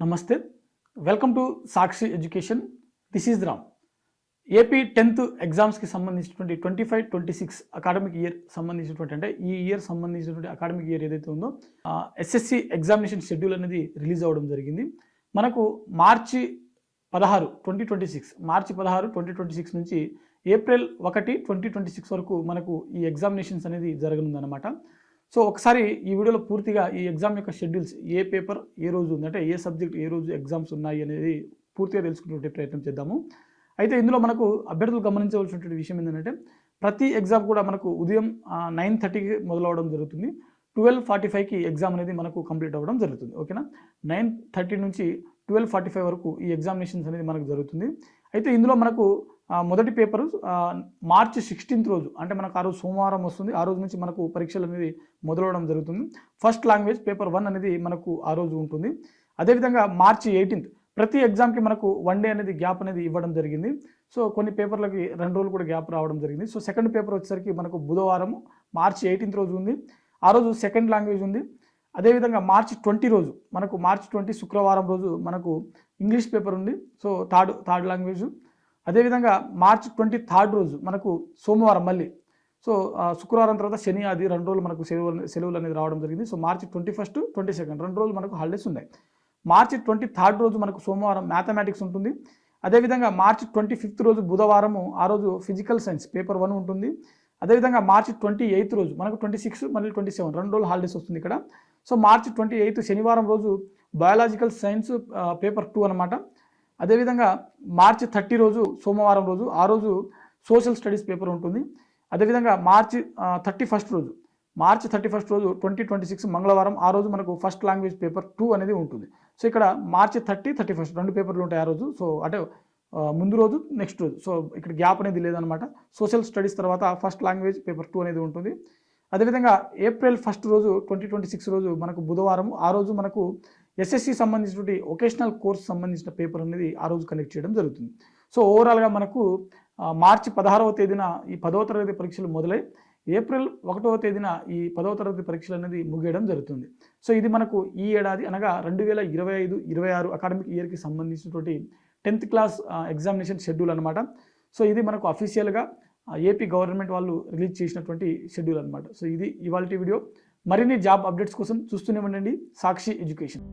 నమస్తే, welcome to Sakshi education. This is Ram. AP 10th ఎగ్జామ్స్కి సంబంధించినటువంటి 25-26 అకాడమిక్ ఇయర్ సంబంధించినటువంటి అంటే ఈ ఇయర్ సంబంధించినటువంటి అకాడమిక్ ఇయర్ ఏదైతే ఉందో ఎస్ఎస్సి ఎగ్జామినేషన్ షెడ్యూల్ అనేది రిలీజ్ అవ్వడం జరిగింది. మనకు మార్చి 16, 2026 నుంచి ఏప్రిల్ 1, 2026 వరకు మనకు ఈ ఎగ్జామినేషన్స్ అనేది జరగనుందన్నమాట. సో ఒకసారి ఈ వీడియోలో పూర్తిగా ఈ ఎగ్జామ్ యొక్క షెడ్యూల్స్, ఏ పేపర్ ఏ రోజు ఉంది, అంటే ఏ సబ్జెక్ట్ ఏ రోజు ఎగ్జామ్స్ ఉన్నాయి అనేది పూర్తిగా తెలుసుకునే ప్రయత్నం చేద్దాము. అయితే ఇందులో మనకు అభ్యర్థులు గమనించవలసినటువంటి విషయం ఏంటంటే ప్రతి ఎగ్జామ్ కూడా మనకు ఉదయం 9:30కి మొదలవడం జరుగుతుంది. 12:45కి ఎగ్జామ్ అనేది మనకు కంప్లీట్ అవ్వడం జరుగుతుంది. ఓకేనా, 9:30 నుంచి 12:45 వరకు ఈ ఎగ్జామినేషన్స్ అనేది మనకు జరుగుతుంది. అయితే ఇందులో మనకు మొదటి పేపరు మార్చి 16th రోజు, అంటే మనకు ఆ రోజు సోమవారం వస్తుంది. ఆ రోజు నుంచి మనకు పరీక్షలు అనేది మొదలవడం జరుగుతుంది. ఫస్ట్ లాంగ్వేజ్ పేపర్ 1 అనేది మనకు ఆ రోజు ఉంటుంది. అదేవిధంగా మార్చి 18th ప్రతి ఎగ్జామ్కి మనకు 1 డే అనేది గ్యాప్ అనేది ఇవ్వడం జరిగింది. సో కొన్ని పేపర్లకి 2 రోజులు కూడా గ్యాప్ రావడం జరిగింది. సో సెకండ్ పేపర్ వచ్చేసరికి మనకు బుధవారం మార్చి 18th రోజు ఉంది. ఆ రోజు సెకండ్ లాంగ్వేజ్ ఉంది. అదేవిధంగా మార్చి 20 రోజు మనకు మార్చి 20 శుక్రవారం రోజు మనకు ఇంగ్లీష్ పేపర్ ఉంది. So third language. అదేవిధంగా మార్చి 23rd రోజు మనకు సోమవారం మళ్ళీ. సో శుక్రవారం తర్వాత శని, ఆది 2 రోజులు మనకు సెలవులు అనేది రావడం జరిగింది. సో మార్చి 21, 22 2 రోజులు మనకు హాలిడేస్ ఉన్నాయి. మార్చి 23rd రోజు మనకు సోమవారం మ్యాథమెటిక్స్ ఉంటుంది. అదేవిధంగా మార్చి 25th రోజు బుధవారము, ఆ రోజు ఫిజికల్ సైన్స్ పేపర్ 1 ఉంటుంది. అదేవిధంగా మార్చి 28th రోజు మనకు 26 మళ్ళీ 27 2 రోజులు హాలిడేస్ వస్తుంది ఇక్కడ. సో మార్చి 28 శనివారం రోజు బయాలజికల్ సైన్స్ పేపర్ 2 అనమాట. అదేవిధంగా మార్చి 30 రోజు సోమవారం రోజు, ఆ రోజు సోషల్ స్టడీస్ పేపర్ ఉంటుంది. అదేవిధంగా మార్చి 31 రోజు 2026 మంగళవారం, ఆ రోజు మనకు ఫస్ట్ లాంగ్వేజ్ పేపర్ 2 అనేది ఉంటుంది. సో ఇక్కడ మార్చి 30, 31 2 పేపర్లు ఉంటాయి ఆ రోజు. సో అంటే ముందు రోజు నెక్స్ట్ రోజు. సో ఇక్కడ గ్యాప్ అనేది లేదనమాట. సోషల్ స్టడీస్ తర్వాత ఫస్ట్ లాంగ్వేజ్ పేపర్ 2 అనేది ఉంటుంది. అదేవిధంగా ఏప్రిల్ 1 రోజు 2026 రోజు మనకు బుధవారం, ఆ రోజు మనకు ఎస్ఎస్సి సంబంధించినటువంటి వొకేషనల్ కోర్స్ సంబంధించిన పేపర్ అనేది ఆ రోజు కండక్ట్ చేయడం జరుగుతుంది. సో ఓవరాల్గా మనకు మార్చి 16వ తేదీన ఈ 10వ తరగతి పరీక్షలు మొదలై ఏప్రిల్ 1వ తేదీన ఈ 10వ తరగతి పరీక్షలు అనేది ముగియడం జరుగుతుంది. సో ఇది మనకు ఈ ఏడాది అనగా 2025-26 అకాడమిక్ ఇయర్కి సంబంధించినటువంటి 10th క్లాస్ ఎగ్జామినేషన్ షెడ్యూల్ అనమాట. సో ఇది మనకు అఫీషియల్గా ఏపీ గవర్నమెంట్ వాళ్ళు రిలీజ్ చేసినటువంటి షెడ్యూల్ అనమాట. సో ఇది ఇవాల్టి వీడియో. మరిన్ని జాబ్ అప్డేట్స్ కోసం చూస్తూనే ఉండండి సాక్షి ఎడ్యుకేషన్.